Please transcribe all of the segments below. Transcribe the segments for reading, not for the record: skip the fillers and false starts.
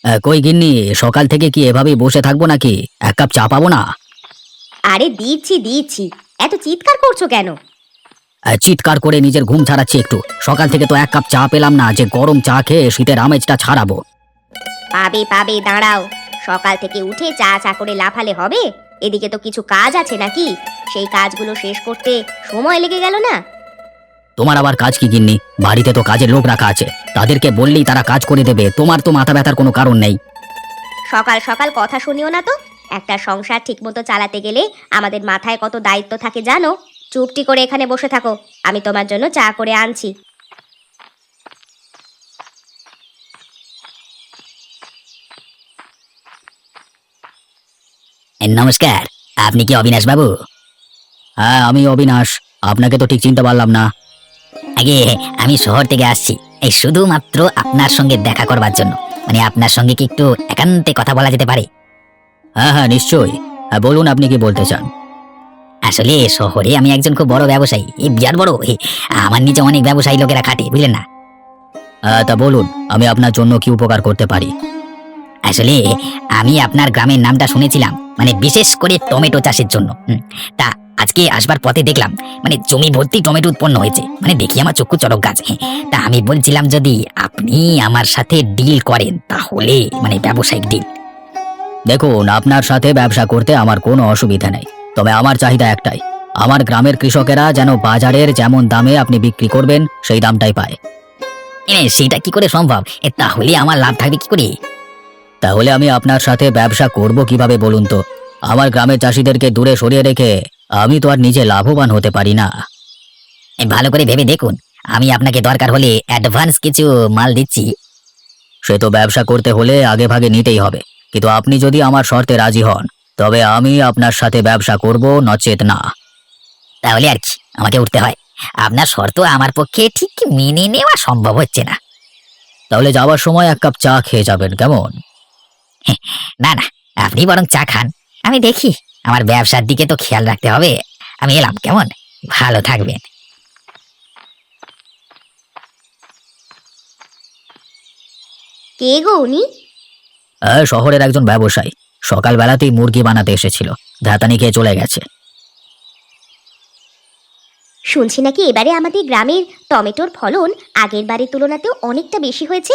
কই গিন্নি, সকাল থেকে কি এভাবেই বসে থাকবো নাকি? এক কাপ চা পাবো না? আরে দিচ্ছি দিচ্ছি, এত চিৎকার করছো কেন? চিৎকার করে নিজের ঘুম ছাড়াচ্ছি একটু। সকাল থেকে তো এক কাপ চা পেলাম না যে গরম চা খেয়ে শীতের আমেজটা ছাড়াবো। পাবে পাবে, দাঁড়াও। সকাল থেকে উঠে চা চা করে লাফালে হবে? এদিকে তো কিছু কাজ আছে নাকি? সেই কাজগুলো শেষ করতে সময় লেগে গেল না? তোমার আবার কাজ কি গিন্নি? বাড়িতে তো কাজের লোক রাখা আছে, তাদেরকে বললেই তারা কাজ করে দেবে। তোমার তো মাথা ব্যথার কোনো কারণ নেই। সকাল সকাল কথা শুনিও না তো। একটা সংসার ঠিকমতো চালাতে গেলে আমাদের মাথায় কত দায়িত্ব থাকে জানো? চুপটি করে এখানে বসে থাকো, আমি তোমার জন্য চা করে আনছি। নমস্কার, আপনি কি অবিনাশ বাবু? হ্যাঁ, আমি অবিনাশ। আপনাকে তো ঠিক চিনতে পারলাম না। আগে আমি শহর থেকে আসছি এই শুধুমাত্র আপনার সঙ্গে দেখা করবার জন্য। মানে আপনার সঙ্গে কি একটু একান্তে কথা বলা যেতে পারে? হ্যাঁ হ্যাঁ, নিশ্চয়ই। হ্যাঁ, বলুন আপনি কি বলতে চান। আসলে শহরে আমি একজন খুব বড় ব্যবসায়ী, এই বিরাট বড়। আমার নিচে অনেক ব্যবসায়ী লোকেরা খাটে, বুঝলেন না? তা বলুন, আমি আপনার জন্য কি উপকার করতে পারি? আসলে আমি আপনার গ্রামের নামটা শুনেছিলাম, মানে বিশেষ করে টমেটো চাষের জন্য। তা আজকে আসবার পথে দেখলাম মানে জমি ভর্তি টমেটো উৎপন্ন হয়েছে, মানে দেখি আমার চক্ষু চড়ক গাছ। তা আমি বলছিলাম যদি আপনি আমার সাথে ডিল করেন তাহলে, মানে ব্যবসায়িক ডিল। দেখুন, আপনার সাথে ব্যবসা করতে আমার কোনো অসুবিধা নেই, তবে আমার চাহিদা একটাই, আমার গ্রামের কৃষকেরা যেন বাজারের যেমন দামে আপনি বিক্রি করবেন সেই দামটাই পায়। সেটা কি করে সম্ভব? তাহলে আমার লাভ থাকবে কি করে? তাহলে আমি আপনার সাথে ব্যবসা করব কিভাবে বলুন তো? আমার গ্রামের চাষিদেরকে দূরে সরিয়ে রেখে আমি তো আর নিজে লাভবান হতে পারি না। ভালো করে ভেবে দেখুন, আমি আপনাকে দরকার হলে অ্যাডভান্স কিছু মাল দিচ্ছি। সে তো ব্যবসা করতে হলে আগে ভাগে নিতেই হবে, কিন্তু আপনি যদি আমার শর্তে রাজি হন তবে আমি আপনার সাথে ব্যবসা করব, নচেত না। তাহলে আর কি, আমাকে উঠতে হয়। আপনার শর্ত আমার পক্ষে ঠিক মেনে নেওয়া সম্ভব হচ্ছে না। তাহলে যাওয়ার সময় এক কাপ চা খেয়ে যাবেন, কেমন? না না, আপনি বরং চা খান, আমি দেখি। আমার ব্যবসার দিকে তো খেয়াল রাখতে হবে। আমি এলাম, কেমন? ভালো থাকবেন। কে গো উনি? শহরের একজন ব্যবসায়ী, সকালবেলাতেই মুরগি বানাতে এসেছিল, ধাতানি খেয়ে চলে গেছে। শুনছি নাকি এবারে আমাদের গ্রামের টমেটোর ফলন আগের বারের তুলনাতেও অনেকটা বেশি হয়েছে।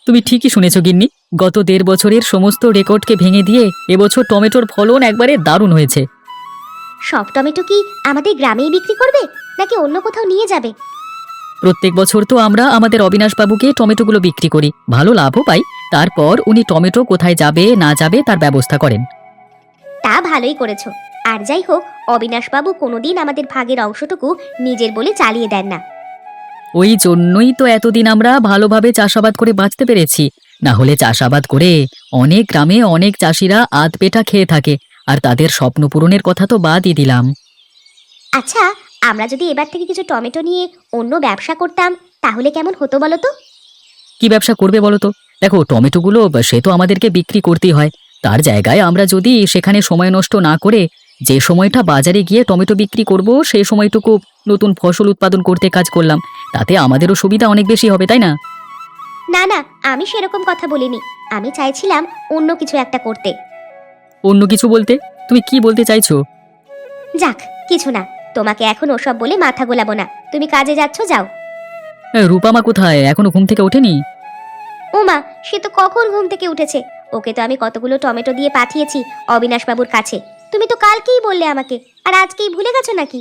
তুমি ঠিকই শুনেছো গিন্নি, গত ১.৫ বছরের সমস্ত রেকর্ডকে ভেঙে দিয়ে এবছর টমেটোর ফলন একবারে দারুণ হয়েছে। সব টমেটো কি আমাদের গ্রামেই বিক্রি করবে নাকি অন্য কোথাও নিয়ে যাবে? প্রত্যেক বছর তো আমরা আমাদের অবিনাশবাবুকে টমেটোগুলো বিক্রি করি, ভালো লাভও পাই। তারপর উনি টমেটো কোথায় যাবে না যাবে তার ব্যবস্থা করেন। তা ভালোই করেছো। আর যাই হোক, অবিনাশবাবু কোনোদিন আমাদের ভাগের অংশটুকু নিজের বলে চালিয়ে দেন না। ওই জন্যই তো এতদিন আমরা ভালোভাবে চাষাবাদ করে বাঁচতে পেরেছি। না হলে চাষাবাদ করে অনেক গ্রামে অনেক চাষিরা আধপেটা খেয়ে থাকে, আর তাদের স্বপ্ন পূরণের কথা তো বাদই দিলাম। আচ্ছা, আমরা যদি এবার থেকে কিছু টমেটো নিয়ে অন্য ব্যবসা করতাম তাহলে কেমন হতো বলো তো? কি ব্যবসা করবে বলো তো? দেখো, টমেটোগুলো সে তো আমাদেরকে বিক্রি করতেই হয়। তার জায়গায় আমরা যদি সেখানে সময় নষ্ট না করে যে সময়টা বাজারে গিয়ে টমেটো বিক্রি করব সেই সময়টুকু নতুন ফসল উৎপাদন করতে কাজ করলাম, তাতে আমাদেরও সুবিধা অনেক বেশি হবে, তাই না? না না, আমি সেরকম কথা বলিনি। আমি চাইছিলাম অন্য কিছু একটা করতে। অন্য কিছু বলতে তুমি কি বলতে চাইছো? যাক, কিছু না। তোমাকে এখন ওসব বলে মাথা গোলাবো না। তুমি কাজে যাচ্ছ, যাও। রূপামা কোথায়? এখনো ঘুম থেকে ওঠেনি? ওমা, সে তো কখন ঘুম থেকে উঠেছে। ওকে তো আমি কতগুলো টমেটো দিয়ে পাঠিয়েছি অবিনাশবাবুর কাছে। তুমি তো কালকেই বললে আমাকে, আর আজকেই ভুলে গেছো নাকি?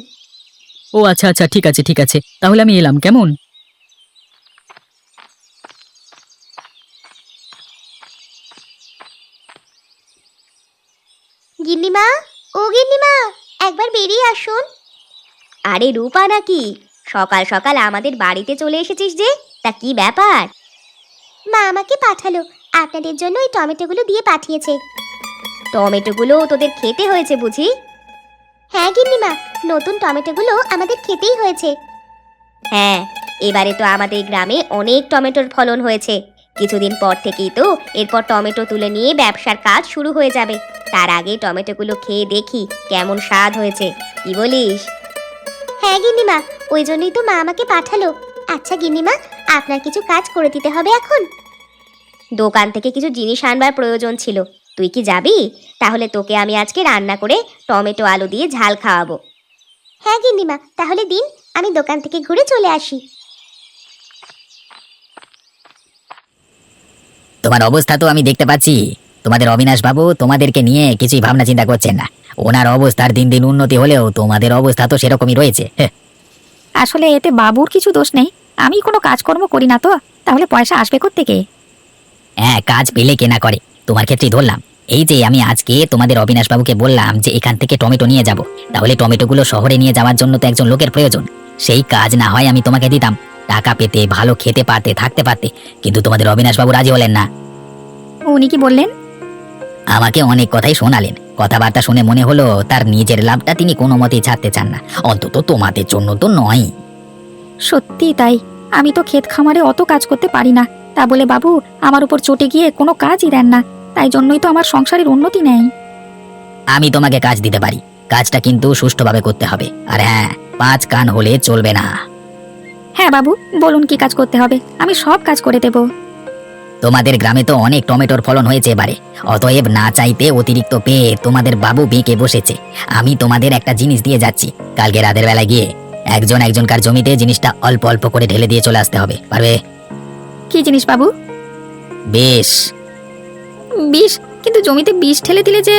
ও আচ্ছা আচ্ছা, ঠিক আছে ঠিক আছে, তাহলে আমি এলাম, কেমন? গিন্নিমা, ও গিন্নিমা, একবার বেরিয়ে আসুন। আরে রূপা নাকি? সকাল সকাল আমাদের বাড়িতে চলে এসেছিস যে? তা কি ব্যাপার? মা আমাকে পাঠালো, আপনাদের জন্য এই টমেটোগুলো দিয়ে পাঠিয়েছে। টমেটোগুলো তোদের খেতে হয়েছে বুঝি? হ্যাঁ গিন্নিমা, নতুন টমেটোগুলো আমাদের খেতেই হয়েছে। হ্যাঁ, এবারে তো আমাদের গ্রামে অনেক টমেটোর ফলন হয়েছে। কিছুদিন পর থেকেই তো এরপর টমেটো তুলে নিয়ে ব্যবসার কাজ শুরু হয়ে যাবে। তার আগে টমেটোগুলো খেয়ে দেখি কেমন স্বাদ হয়েছে, কি বলিস? হ্যাঁ গিন্নিমা, ওই জন্যই তো মা আমাকে পাঠালো। আচ্ছা গিন্নিমা, আপনার কিছু কাজ করে দিতে হবে এখন। দোকান থেকে কিছু জিনিস আনবার প্রয়োজন ছিল। তুই কি যাবি? তাহলে তোকে আমি আজকে রান্না করে টমেটো আলু দিয়ে ঝাল খাওয়াবো। হ্যাঁ গিন্নিমা, তাহলে দিন, আমি দোকান থেকে ঘুরে চলে আসি। তোমার অবস্থা তো আমি দেখতে পাচ্ছি। তোমাদের অবিনাশ বাবু তোমাদেরকে নিয়ে কিছুই ভাবনা চিন্তা করছেন না। ওনার অবস্থার দিন দিন উন্নতি হলেও তোমাদের অবস্থা তো সেরকমই রয়েছে। আসলে এতে বাবুর কিছু দোষ নেই, আমি কোনো কাজকর্ম করি না তো, তাহলে পয়সা আসবে কোত্থেকে? হ্যাঁ, কাজ পেলে কেনা করে, তোমার ক্ষেত্রেই ধরলাম। এই যে আমি আজকে তোমাদের অবিনাশ বাবুকে বললাম যে এখান থেকে টমেটো নিয়ে যাব, তাহলে টমেটোগুলো শহরে নিয়ে যাওয়ার জন্য তো একজন লোকের প্রয়োজন। সেই কাজ না হয় আমি তোমাকে দিতাম, টাকা পেতে, ভালো খেতে পারতে, থাকতে পারতে, কিন্তু তোমাদের অবিনাশ বাবু রাজি হলেন না। উনি কি বললেন? আমাকে অনেক কথাই শোনালেন। কথাবার্তা শুনে মনে হলো তার নিজের লাভটা তিনি কোনো মতেই ছাড়তে চান না, অন্তত তোমাদের জন্য তো নয়। সত্যি তাই, আমি তো ক্ষেত খামারে অত কাজ করতে পারি না, তা বলে বাবু আমার উপর চটে গিয়ে কোনো কাজই দেন না, তাই জন্যই তো আমার সংসারের উন্নতি নেই। আমি তোমাকে কাজ দিতে পারি, কাজটা কিন্তু সুষ্ঠুভাবে করতে হবে। আর হ্যাঁ, 5 কান হলে চলবে না। হ্যাঁ বাবু, বলুন কি কাজ করতে হবে, আমি সব কাজ করে দেব। তোমাদের গ্রামে তো অনেক টমেটোর ফলন হয়েছে এবারে, অতএব না চাইতে অতিরিক্ত পেয়ে তোমাদের বাবু বেঁকে বসেছে। আমি তোমাদের একটা জিনিস দিয়ে যাচ্ছি, কালকে রাতের বেলা গিয়ে একজনকার জমিতে জিনিসটা অল্প অল্প করে ঢেলে দিয়ে চলে আসতে হবে, পারবে? কি জিনিস বাবু? বেশ। বিষ? কিন্তু জমিতে বিষ ঠেলে দিলে যে।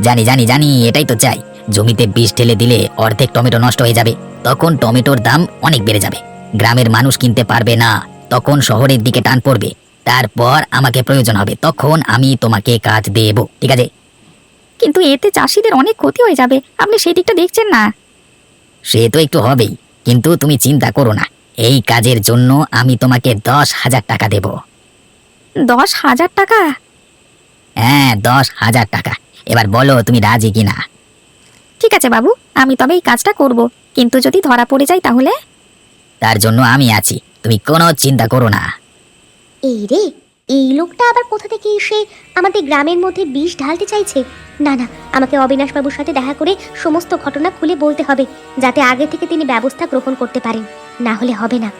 জানি জানি জানি, এটাই তো চাই। জমিতে বিষ ঢেলে দিলে অর্ধেক টমেটো নষ্ট হয়ে যাবে, তখন টমেটোর দাম অনেক বেড়ে যাবে, গ্রামের মানুষ কিনতে পারবে না, তখন শহরের দিকে টান পড়বে। তারপর আমাকে প্রয়োজন হবে, তখন আমি তোমাকে কাজ দেব, ঠিক আছে? কিন্তু এতে চাষিদের অনেক ক্ষতি হয়ে যাবে, আপনি সেই দিকটা দেখছেন না। সে তো একটু হবেই, কিন্তু তুমি চিন্তা করো না, এই কাজের জন্য আমি তোমাকে 10,000 টাকা দেব। 10,000 টাকা? হ্যাঁ, 10,000 টাকা। এবার বলো তুমি রাজি কিনা? ঠিক আছে বাবু, আমি তবে এই কাজটা করব, কিন্তু যদি ধরা পড়ে যায় তাহলে? তার জন্য আমি আছি, তুমি কোনো চিন্তা করো না। এই রে, এই লোকটা আবার কোথা থেকে এসে আমাদের গ্রামের মধ্যে বিষ ঢালতে চাইছে? না না, আমাকে অবিনাশ বাবুর সাথে দেখা করে সমস্ত ঘটনা খুলে বলতে হবে, যাতে আগে থেকে তিনি ব্যবস্থা গ্রহণ করতে পারেন, না হলে হবে না।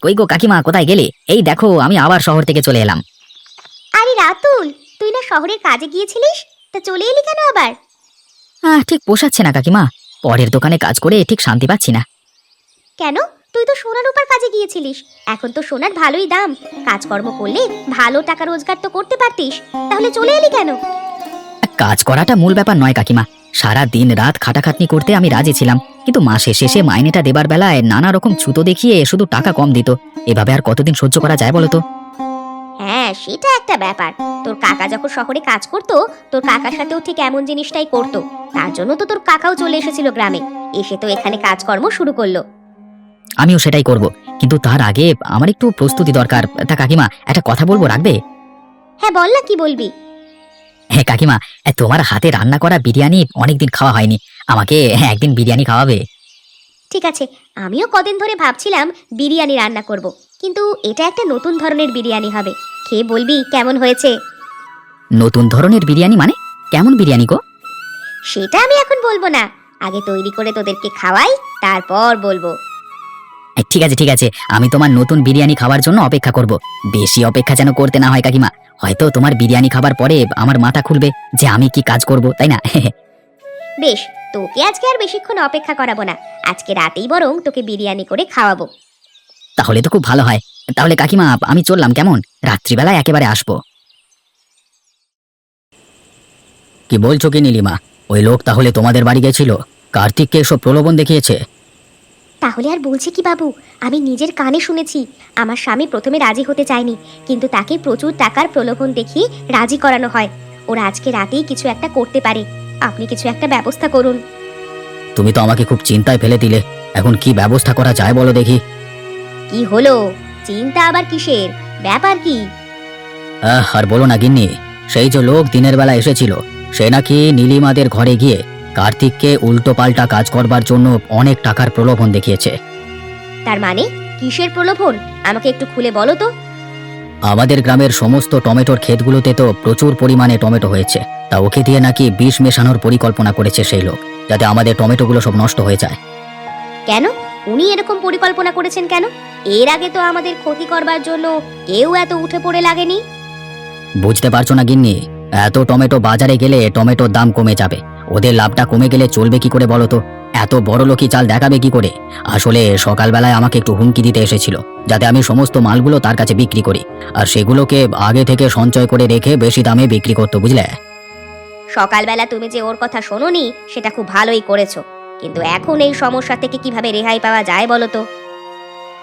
কই গো কাকিমা, কোথায় গেলে? এই দেখো আমি আবার শহর থেকে চলে এলাম। আরে রাতুল, তুই না শহরের কাজে গিয়েছিলিস, তা চলে এলি কেন আবার? ঠিক পোষাচ্ছে না কাকিমা, পরের দোকানে কাজ করে ঠিক শান্তি পাচ্ছি না। কেন? তুই তো সোনার উপর কাজে গিয়েছিলিস, এখন তো সোনার ভালোই দাম, কাজকর্ম করলে ভালো টাকা রোজগার তো করতে পারতিস, তাহলে চলে এলি কেন? কাজ করাটা মূল ব্যাপার নয় কাকিমা, সারা দিন রাত খাটাখাটনি করতে আমি রাজি ছিলাম, কিন্তু মাসের শেষে মাইনেটা দেবার বেলায় নানা রকম ছুতো দেখিয়ে শুধু টাকা কম দিত। এভাবে আর কতদিন সহ্য করা যায় বলো তো? হ্যাঁ, সেটা একটা ব্যাপার। তোর কাকা যখন শহরে কাজ করতো, তোর কাকার সাথেও ঠিক এমন জিনিসটাই করতো, তার জন্য তো তোর কাকাও চলে এসেছিল গ্রামে, এসে তো এখানে কাজকর্ম শুরু করলো। আমিও সেটাই করব, কিন্তু তার আগে আমার একটু প্রস্তুতি দরকার। তা কাকিমা, একটা কথা বলবো, রাখবে? হ্যাঁ বল না, কি বলবি? হ্যাঁ কাকিমা, তোমার হাতে রান্না করা বিরিয়ানি অনেকদিন খাওয়া হয়নি, আমাকে একদিন বিরিয়ানি খাওয়াবে? ঠিক আছে, আমিও কদিন ধরে ভাবছিলাম বিরিয়ানি রান্না করব, কিন্তু এটা একটা নতুন ধরনের বিরিয়ানি হবে, খেয়ে বলবি কেমন হয়েছে। নতুন ধরনের বিরিয়ানি মানে? কেমন বিরিয়ানি গো? সেটা আমি এখন বলবো না, আগে তৈরি করে তোদেরকে খাওয়াই, তারপর বলবো। ঠিক আছে ঠিক আছে, আমি তোমার নতুন বিরিয়ানি খাওয়ার জন্য অপেক্ষা করব। বেশি অপেক্ষা যেন করতে না হয় কাকিমা, হয়তো তোমার বিরিয়ানি খাবার পরে আমার মাথা খুলবে যে আমি কি কাজ করব, তাই না? বেশ, তোকে আজকে আর বেশিক্ষণ অপেক্ষা করাবো না, আজকে রাতেই বরং তোকে বিরিয়ানি করে খাওয়াবো। তাহলে তো খুব ভালো হয়। তাহলে কাকিমা আমি চললাম, কেমন? রাত্রিবেলায় একেবারে আসবো। কি বলছো কি নীলিমা, ওই লোক তাহলে তোমাদের বাড়ি গেছিল, কার্তিককে এসব প্রলোভন দেখিয়েছে? তাহলে আর বলছে কি বাবু, আমি নিজের কানে শুনেছি। আমার স্বামী প্রথমে রাজি হতে চায়নি, কিন্তু তাকে প্রচুর টাকার প্রলোভন দেখিয়ে রাজি করানো হয়। ওরা আজকে রাতেই কিছু একটা করতে পারে, আপনি কিছু একটা ব্যবস্থা করুন। তুমি তো আমাকে খুব চিন্তায় ফেলে দিলে, এখন কি ব্যবস্থা করা যায় বলো দেখি। কি হলো? চিন্তা আবার কিসের? ব্যাপার কি? আর বলো না গিন্নি, সেই যে লোক দিনের বেলা এসেছিল, সে নাকি নীলিমাদের ঘরে গিয়ে কার্তিককে উল্টো পাল্টা কাজ করবার জন্য অনেক টাকার প্রলোভন দেখিয়েছে। তার মানে কিসের প্রলোভন? আমাকে একটু খুলে বলো তো। আমাদের গ্রামের সমস্ত টমেটোর ক্ষেতগুলোতে তো প্রচুর পরিমাণে টমেটো হয়েছে, তা ওকে দিয়ে নাকি বিষ মেশানোর পরিকল্পনা করেছে সেই লোক। যাতে আমাদের টমেটোগুলো সব নষ্ট হয়ে যায়। কেন উনি এরকম পরিকল্পনা করেছেন কেন? এর আগে তো আমাদের ক্ষতি করবার জন্য কেউ এত উঠে পড়ে লাগেনি। বুঝতে পারছো না গিন্নি? এত টমেটো বাজারে গেলে টমেটোর দাম কমে যাবে, ওদের লাভটা কমে গেলে চলবে কি করে বলো তো? এত বড় লোকই চাল দেখাবে কি করে? আসলে সকালবেলায় আমাকে একটু হুমকি দিতে এসেছিল যাতে আমি সমস্ত মালগুলো তার কাছে বিক্রি করি, আর সেগুলোকে আগে থেকে সঞ্চয় করে রেখে বেশি দামে বিক্রি করতে, বুঝলে? সকালবেলা তুমি যে ওর কথা শোনোনি সেটা খুব ভালোই করেছো, কিন্তু এখন এই সমস্যা থেকে কিভাবে রেহাই পাওয়া যায় বলো তো?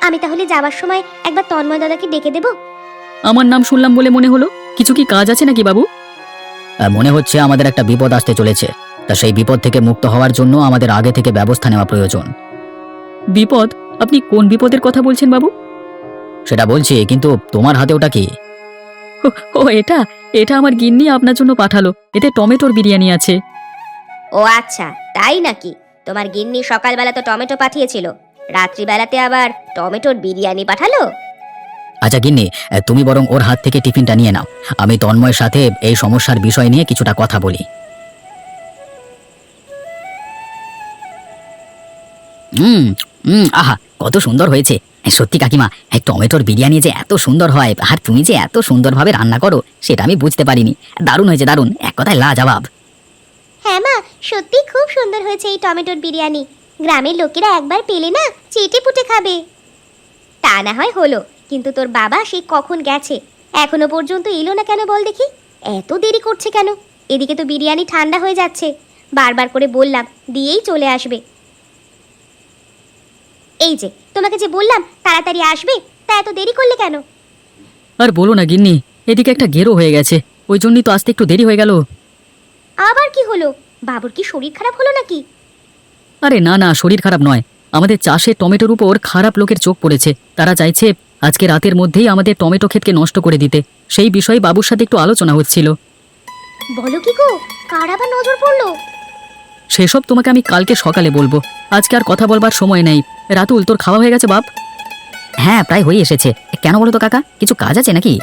আমি তাহলে যাবার সময় একবার তন্ময় দাদাকে ডেকে দেব। আমার নাম শুনলাম বলে মনে হলো, কিছু কি কাজ আছে নাকি বাবু? মনে হচ্ছে আমাদের একটা বিপদ আসতে চলেছে, তা সেই বিপদ থেকে মুক্ত হওয়ার জন্য আমাদের আগে থেকে ব্যবস্থা নেওয়া প্রয়োজন। বিপদ? আপনি কোন বিপদের কথা বলছেন বাবু? সেটা বলছি, কিন্তু তোমার হাতে ওটা কি? ও এটা এটা আমার গিন্নি আপনার জন্য পাঠালো, এতে টমেটোর বিরিয়ানি আছে। ও আচ্ছা, তাই নাকি? তোমার গিন্নি সকালবেলা তো টমেটো পাঠিয়েছিল, রাত্রিবেলাতে আবার টমেটোর বিরিয়ানি পাঠালো? আচ্ছা গিন্নি, তুমি বরং ওর হাত থেকে টিফিনটা নিয়ে নাও, আমি তন্ময়ের সাথে এই সমস্যার বিষয় নিয়ে কিছুটা কথা বলি। আহা, কত সুন্দর হয়েছে! সত্যি কাকিমা, টমেটোর বিরিয়ানি যে এত সুন্দর হয় আর তুমি যে এত সুন্দরভাবে রান্না করো সেটা আমি বুঝতে পারিনি। দারুণ হয়েছে, দারুণ, এক কথায় লাজবাব। হ্যাঁ মা, সত্যি খুব সুন্দর হয়েছে এই টমেটোর বিরিয়ানি। গ্রামের লোকেরা একবার পেলে না চেটে পুটে খাবে। তা না হয় হলো, কিন্তু তোর বাবা সে কখন গেছে, এখনো পর্যন্ত এলো না কেন বল দেখি? এত দেরি করছে কেন? এদিকে তো বিরিয়ানি ঠান্ডা হয়ে যাচ্ছে, বারবার করে বললাম দিয়েই চলে আসবে। এই যে তোমাকে যে বললাম তাড়াতাড়ি আসবে, তা এত দেরি করলে কেন? আর বলো না গিন্নি, এদিকে একটা গেরো হয়ে গেছে, ওই জন্যই তো আসতে একটু দেরি হয়ে গেল। আবার কি হলো? বাবুর কি শরীর খারাপ হলো নাকি? আরে না না, শরীর খারাপ নয়, আমাদের চাষের টমেটোর উপর খারাপ লোকের চোখ পড়েছে, তারা চাইছে আজকে রাতের মধ্যেই আমাদের টমেটো ক্ষেতকে নষ্ট করে দিতে। সেই বিষয়ে বাবুর সাথে একটু আলোচনা হচ্ছিল। বলো কি গো, কার আবার নজর পড়লো? সেসব তোমাকে আমি কালকে সকালে বলবো, আজকে আর কথা বলবার সময় নেই। রাতুল, তোর খাওয়া হয়ে গেছে বাপ? হ্যাঁ, প্রায় হয়ে এসেছে। কেন বলো তো কাকা, কিছু কাজ আছে নাকি?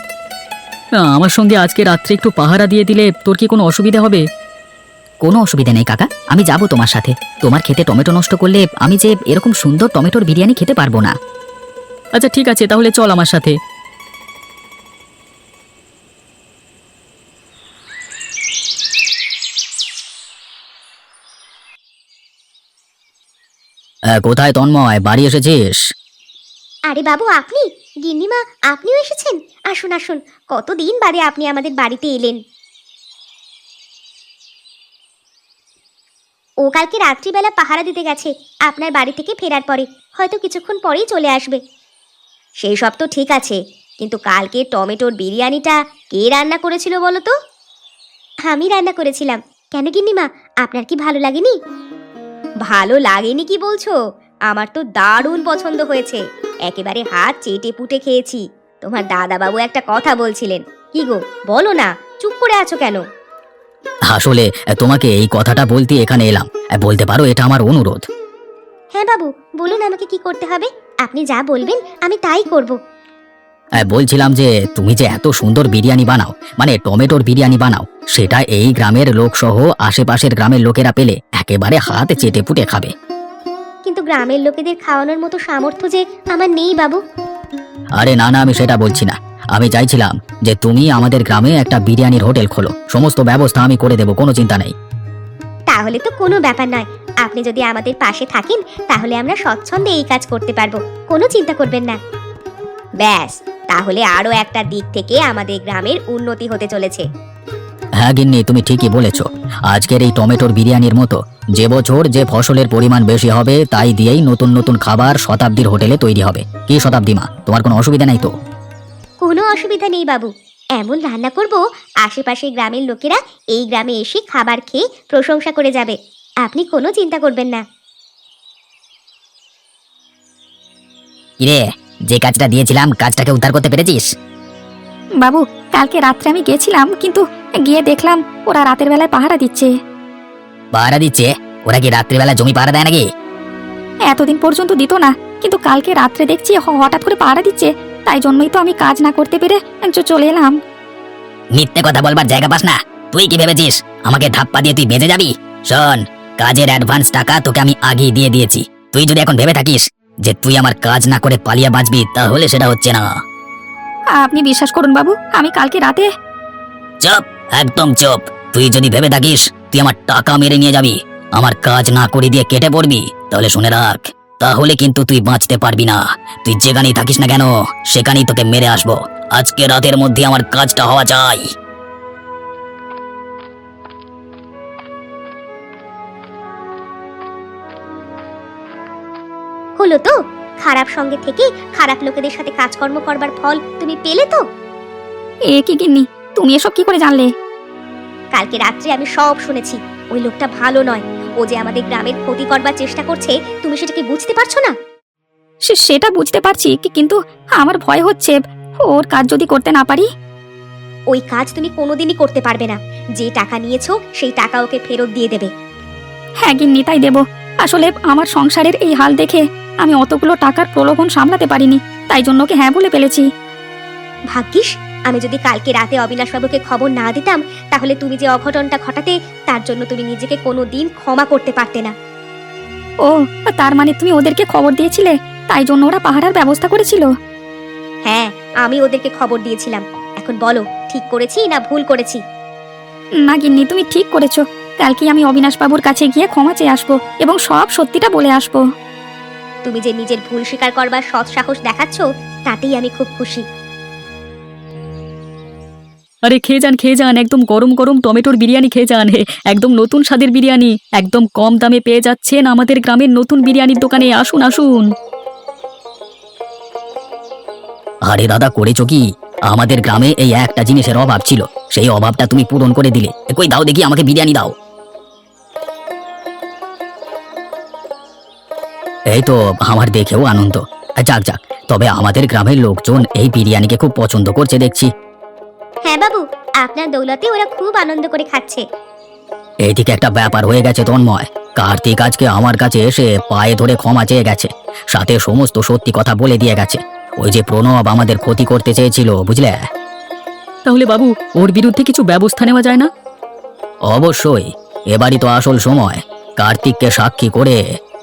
আমার সঙ্গে আজকে রাত্রে একটু পাহারা দিয়ে দিলে তোর কি কোনো অসুবিধা হবে? কোনো অসুবিধা নেই কাকা, আমি যাব তোমার সাথে। তোমার খেতে টমেটো নষ্ট করলে আমি যে এরকম সুন্দর টমেটোর বিরিয়ানি খেতে পারবো না। আচ্ছা ঠিক আছে, তাহলে চল আমার সাথে। কোথায় তন্ময়, বাড়ি এসেছিস? আরে বাবু আপনি? গিন্নিমা আপনিও এসেছেন? আসুন আসুন, কতদিন বাদে আপনি আমাদের বাড়িতে এলেন। ও কালকে রাত্রিবেলা পাহারা দিতে গেছে, আপনার বাড়ি থেকে ফেরার পরে হয়তো কিছুক্ষণ পরেই চলে আসবে। সেই সব তো ঠিক আছে, কিন্তু কালকে টমেটোর বিরিয়ানিটা কে রান্না করেছিল বলো তো? আমি রান্না করেছিলাম। কেন গিন্নিমা, আপনার কি ভালো লাগেনি? ভালো লাগেনি কি বলছো? আমার তো দারুণ পছন্দ হয়েছে, একেবারে হাত চেটে পুটে খেয়েছি। তোমার দাদাবাবু একটা কথা বলছিলেন, কি গো বলো না, চুপ করে আছো কেন? আসলে তোমাকে এই কথাটা বলতে এখানে এলাম, বলতে পারো এটা আমার অনুরোধ। হ্যাঁ বাবু, বলুন আমাকে কি করতে হবে? আপনি যা বলবেন আমি তাই করব। বলছিলাম যে তুমি যে এত সুন্দর বিরিয়ানি বানাও, মানে টমেটোর বিরিয়ানি বানাও, সেটা এই গ্রামের লোকসহ আশেপাশের গ্রামের লোকেরা পেলে একেবারে হাত চেটে পুটে খাবে। কিন্তু গ্রামের লোকেদের খাওয়ানোর মতো সামর্থ্য যে আমার নেই বাবু। আরে না না, আমি সেটা বলছি না, আমি চাইছিলাম যে তুমি আমাদের গ্রামে একটা বিরিয়ানির হোটেল খোলো, সমস্ত ব্যবস্থা আমি করে দেবো, কোনো চিন্তা নেই। তাহলে তো কোনো ব্যাপার নয়, আপনি যদি আমাদের পাশে থাকেন তাহলে আমরা স্বচ্ছন্দে এই কাজ করতে পারবো, কোনো চিন্তা করবেন না। ব্যাস, তাহলে আরো একটা দিক থেকে আমাদের গ্রামের উন্নতি হতে চলেছে। হ্যাঁ গিন্নি, তুমি ঠিকই বলেছ। আজকের এই টমেটোর বিরিয়ানির মতো যে বছর যে ফসলের পরিমাণ বেশি হবে তাই দিয়েই নতুন নতুন খাবার শতাব্দীর হোটেলে তৈরি হবে। কি শতাব্দী মা, তোমার কোনো অসুবিধা নাই তো? কোনো অসুবিধা নেই বাবু, এমন রান্না করব আশেপাশের গ্রামের লোকেরা এই গ্রামে এসে খাবার খেয়ে প্রশংসা করে যাবে, আপনি কোনো চিন্তা করবেন না। কিরে, যে কাজটা দিয়েছিলাম কাজটাকে উদ্ধার করতে পেরেছিস? বাবু, কালকে রাত্রে আমি গেছিলাম, কিন্তু গিয়ে দেখলাম ওরা রাতের বেলায় পাহারা দিচ্ছে। পাহারা দিচ্ছে? ওরা কি রাত্রিবেলা জমি পাহারা দেয় নাকি? এতদিন পর্যন্ত দিত না, কিন্তু কালকে রাত্রে দেখছি হঠাৎ করে পাহারা দিচ্ছে, তাই জন্যই তো আমি কাজ না করতে পেরে চলে এলাম। মিথ্যে কথা বলবার জায়গা পাস না? তুই কি ভেবেছিস আমাকে ধাপ্পা দিয়ে তুই বেঁচে যাবি? শোন, কাজের অ্যাডভান্স টাকা তোকে আমি আগেই দিয়ে দিয়েছি। তুই যদি এখন ভেবে থাকিস যে তুই আমার কাজ না করে পালিয়ে বাঁচবি, তাহলে সেটা হচ্ছে না। আপনি বিশ্বাস করুন বাবু, আমি কালকে রাতে চুপ, একদম চুপ। তুই যদি ভেবে থাকিস তুই আমার টাকা মেরে নিয়ে যাবি, আমার কাজ না করে দিয়ে কেটে পড়বি, তাহলে শুনে রাখ, তাহলে কিন্তু তুই বাঁচতে পারবি না। তুই যেখানেই থাকিস না কেন সেখানেই তোকে মেরে আসবো। আজকে রাতের মধ্যে আমার কাজটা হওয়া চাই। হলো তো? খারাপ সঙ্গে থেকে খারাপ লোকেদের সাথে কাজকর্ম করবার ফল তুমি পেলে তো? এ কি গিন্নি, তুমি এসব কি করে জানলে? কালকে রাত্রে আমি সব শুনেছি। ওই লোকটা ভালো নয়, ও যে আমাদের গ্রামের ক্ষতি করবার চেষ্টা করছে, তুমি সেটাকে বুঝতে পারছো না? সেটা বুঝতে পারছি কিন্তু আমার ভয় হচ্ছে, ওর কাজ যদি করতে না পারি। ওই কাজ তুমি কোনোদিনই করতে পারবে না। যে টাকা নিয়েছো সেই টাকা ওকে ফেরত দিয়ে দেবে। হ্যাঁ গিন্নি, তাই দেব। আসলে আমার সংসারের এই হাল দেখে আমি অতগুলো টাকার প্রলোভন সামলাতে পারিনি, তাই জন্য ওকে হ্যাঁ বলে ফেলেছি। ভাগ্যিস আমি যদি কালকে রাতে অবিনাশবাবুকে খবর না দিতাম, তাহলে তুমি যে অঘটনটা ঘটাতে, তার জন্য তুমি নিজেকে কোনোদিন ক্ষমা করতে পারতে না। ও, তার মানে তুমি ওদেরকে খবর দিয়েছিলে, তাই জন্য ওরা পাহারার ব্যবস্থা করেছিল? হ্যাঁ, আমি ওদেরকে খবর দিয়েছিলাম। এখন বলো, ঠিক করেছি না ভুল করেছি? না গিন্নি, তুমি ঠিক করেছো। কালকে আমি অবিনাশবাবুর কাছে গিয়ে ক্ষমা চেয়ে আসবো এবং সব সত্যিটা বলে আসবো। তুমি যে নিজের ভুল স্বীকার করবার সৎ সাহস দেখাচ্ছ, তাতেই আমি খুব খুশি। আরে খেয়ে যান, একদম গরম গরম টমেটোর বিরিয়ানি খেয়ে যান। একদম নতুন স্বাদের বিরিয়ানি, একদম কম দামে পেয়ে যাচ্ছেন আমাদের গ্রামের নতুন বিরিয়ানির দোকানে। আসুন আসুন। আরে দাদা, করেছো কি? আমাদের গ্রামে এই একটা জিনিসের অভাব ছিল, সেই অভাবটা তুমি পূরণ করে দিলে। কই দাও দেখি, আমাকে বিরিয়ানি দাও। এই তো আমার দেখেও আনন্দ। যাক যাক, তবে আমাদের গ্রামের লোকজন এই বিরিয়ানিকে খুব পছন্দ করছে দেখছি। হ্যাঁ বাবু, আপনার দৌলতে ওরা খুব আনন্দ করে খাচ্ছে। এইদিকে একটা ব্যাপার হয়ে গেছে তন্ময়। কার্তিক আজকে আমার কাছে এসে পায়ে ধরে ক্ষমা চেয়ে গেছে, সাথে সমস্ত সত্যি কথা বলে দিয়ে গেছে। ওই যে প্রণব আমাদের ক্ষতি করতে চেয়েছিল, বুঝলে? তাহলে বাবু, ওর বিরুদ্ধে কিছু ব্যবস্থা নেওয়া যায় না? অবশ্যই, এবারই তো আসল সময়। কার্তিককে সাক্ষী করে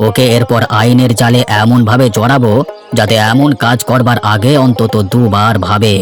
ওকে এরপর আইনের জালে এমন ভাবে জড়াবো যাতে এমন কাজ করবার আগে অন্তত দুবার ভাবে।